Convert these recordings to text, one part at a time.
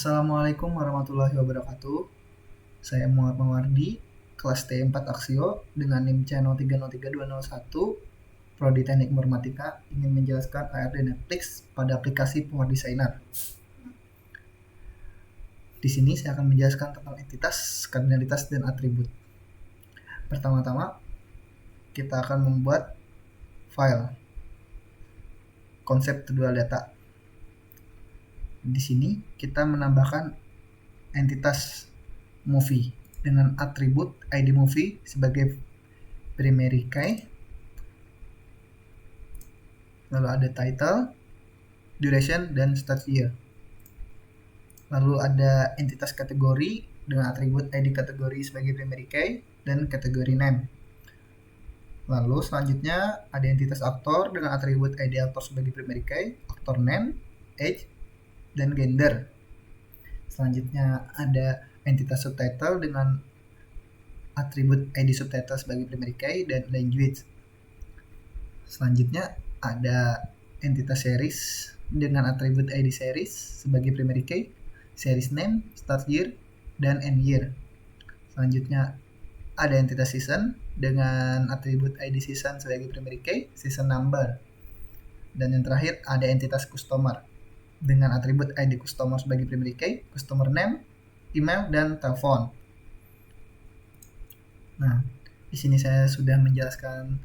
Assalamualaikum warahmatullahi wabarakatuh. Saya Muhammad Mawardi, kelas T4 Aksio dengan NIM C03032201, Prodi Teknik Informatika, ingin menjelaskan ARD Netflix pada aplikasi Power Designer. Di sini saya akan menjelaskan tentang entitas, kardinalitas, dan atribut. Pertama-tama, kita akan membuat file konsep dual data. Di sini kita menambahkan entitas movie dengan atribut ID movie sebagai primary key, lalu ada title, duration, dan start year. Lalu ada entitas kategori dengan atribut ID kategori sebagai primary key dan kategori name. Lalu selanjutnya ada entitas aktor dengan atribut ID aktor sebagai primary key, aktor name, age, dan gender. Selanjutnya ada entitas subtitle dengan atribut ID subtitle sebagai primary key dan language. Selanjutnya ada entitas series dengan atribut ID series sebagai primary key, series name, start year, dan end year. Selanjutnya ada entitas season dengan atribut ID season sebagai primary key, season number. Dan yang terakhir ada entitas customer dengan atribut ID customer sebagai primary key, customer name, email, dan telepon. Nah, di sini saya sudah menjelaskan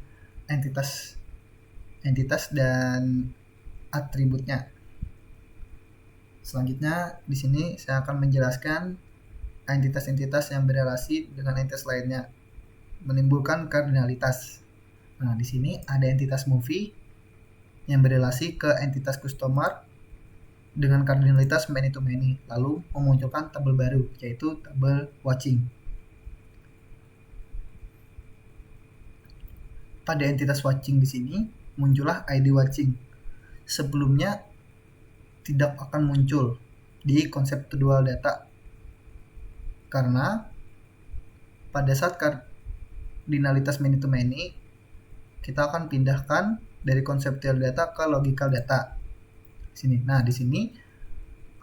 entitas dan atributnya. Selanjutnya di sini saya akan menjelaskan entitas-entitas yang berelasi dengan entitas lainnya, menimbulkan kardinalitas. Nah, di sini ada entitas movie yang berelasi ke entitas customer dengan kardinalitas many to many, lalu memunculkan tabel baru, yaitu tabel watching. Pada entitas watching di sini muncullah ID watching. Sebelumnya tidak akan muncul di konseptual data karena pada saat kardinalitas many to many kita akan pindahkan dari konseptual data ke logical data. Nah, di sini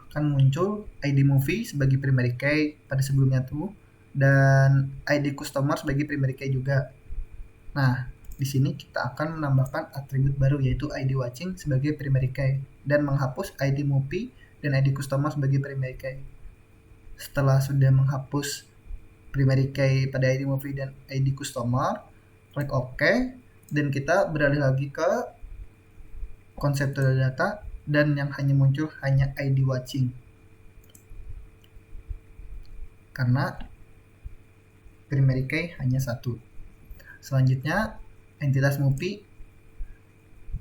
akan muncul ID movie sebagai primary key pada sebelumnya tuh, dan ID customer sebagai primary key juga. Nah, di sini kita akan menambahkan atribut baru yaitu ID watching sebagai primary key dan menghapus ID movie dan ID customer sebagai primary key. Setelah sudah menghapus primary key pada ID movie dan ID customer, klik OK dan kita beralih lagi ke conceptual data dan yang hanya muncul hanya ID watching karena primary key hanya satu. Selanjutnya entitas movie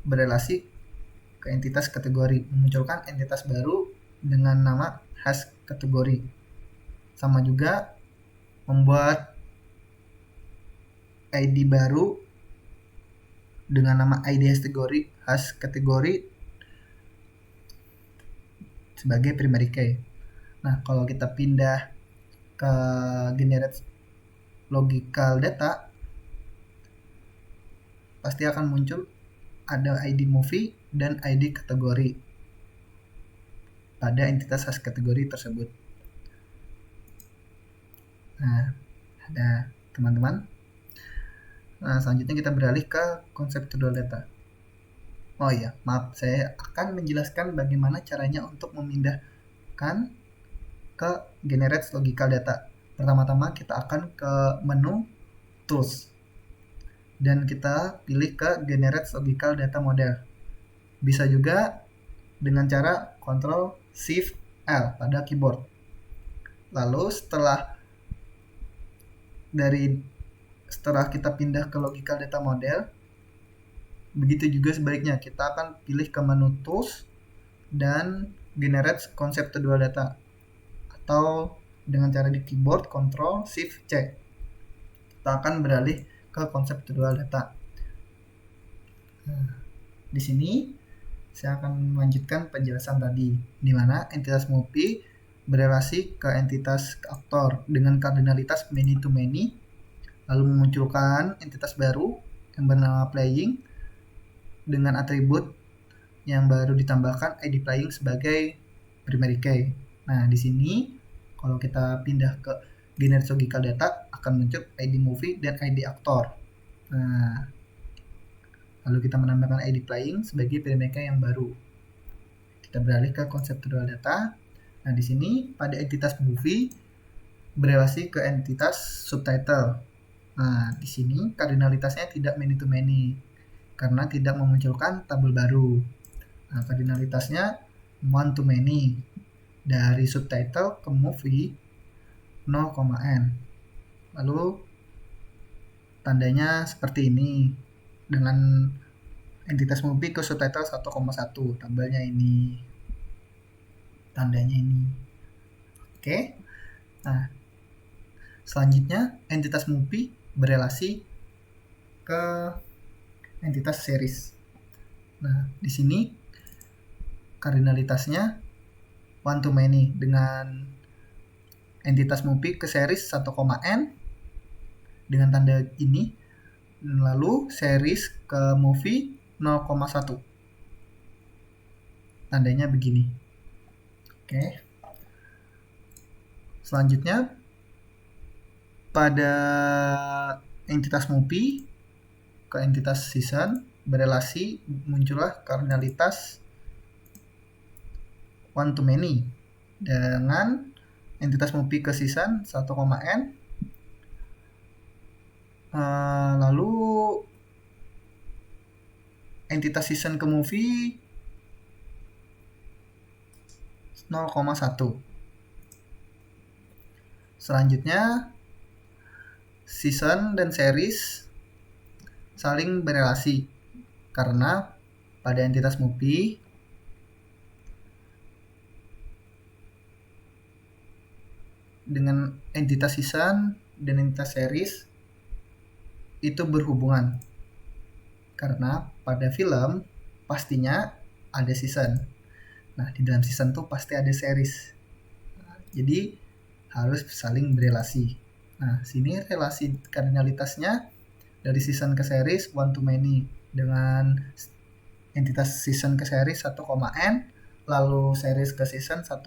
berelasi ke entitas kategori, memunculkan entitas baru dengan nama hash kategori. Sama juga membuat ID baru dengan nama ID hash kategori sebagai primary key. Nah, kalau kita pindah ke generate logical data, pasti akan muncul ada ID movie dan ID kategori pada entitas hash kategori tersebut. Nah, ada teman-teman. Nah, selanjutnya kita beralih ke conceptual data. Oh iya, maaf, saya akan menjelaskan bagaimana caranya untuk memindahkan ke generate logical data. Pertama-tama kita akan ke menu tools dan kita pilih ke generate logical data model. Bisa juga dengan cara Ctrl Shift L pada keyboard. Lalu setelah kita pindah ke logical data model, begitu juga sebaliknya, kita akan pilih ke menu tools dan generate conceptual data, atau dengan cara di keyboard Ctrl Shift C. Kita akan beralih ke conceptual data. Nah, di sini saya akan melanjutkan penjelasan tadi, di mana entitas movie berelasi ke entitas aktor dengan kardinalitas many to many, lalu memunculkan entitas baru yang bernama playing dengan atribut yang baru ditambahkan ID playing sebagai primary key. Nah, di sini kalau kita pindah ke generate data akan muncul ID movie dan ID aktor. Nah, lalu kita menambahkan ID playing sebagai filmmaker yang baru. Kita beralih ke konseptual data. Nah, di sini pada entitas movie berelasi ke entitas subtitle. Nah, di sini kardinalitasnya tidak many to many karena tidak memunculkan tabel baru. Nah, kardinalitasnya one to many dari subtitle ke movie 0,n. Lalu tandanya seperti ini dengan entitas movie ke subtitle 1,1, tabelnya ini, tandanya ini. Oke. Nah, selanjutnya entitas movie berelasi ke entitas series. Nah, di sini kardinalitasnya one to many dengan entitas movie ke series 1,n dengan tanda ini, lalu series ke movie 0,1, tandanya begini. Oke. Selanjutnya pada entitas movie ke entitas season berelasi muncullah kardinalitas one to many dengan entitas movie ke season 1,n, lalu entitas season ke movie 0,1. Selanjutnya season dan series saling berelasi karena pada entitas movie dengan entitas season dan entitas series itu berhubungan karena pada film pastinya ada season. Nah, di dalam season tuh pasti ada series. Nah, jadi harus saling berelasi. Nah, sini relasi kardinalitasnya dari season ke series one to many dengan entitas season ke series 1,n, lalu series ke season 1,1.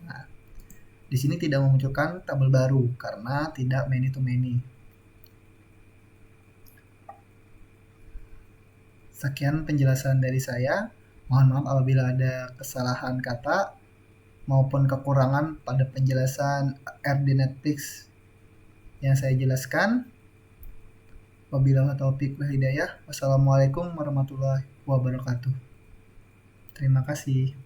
Nah, di sini tidak memunculkan tabel baru karena tidak many to many. Sekian penjelasan dari saya. Mohon maaf apabila ada kesalahan kata maupun kekurangan pada penjelasan RD Netflix yang saya jelaskan. Wabillahi taufiq wal hidayah. Wassalamualaikum warahmatullahi wabarakatuh. Terima kasih.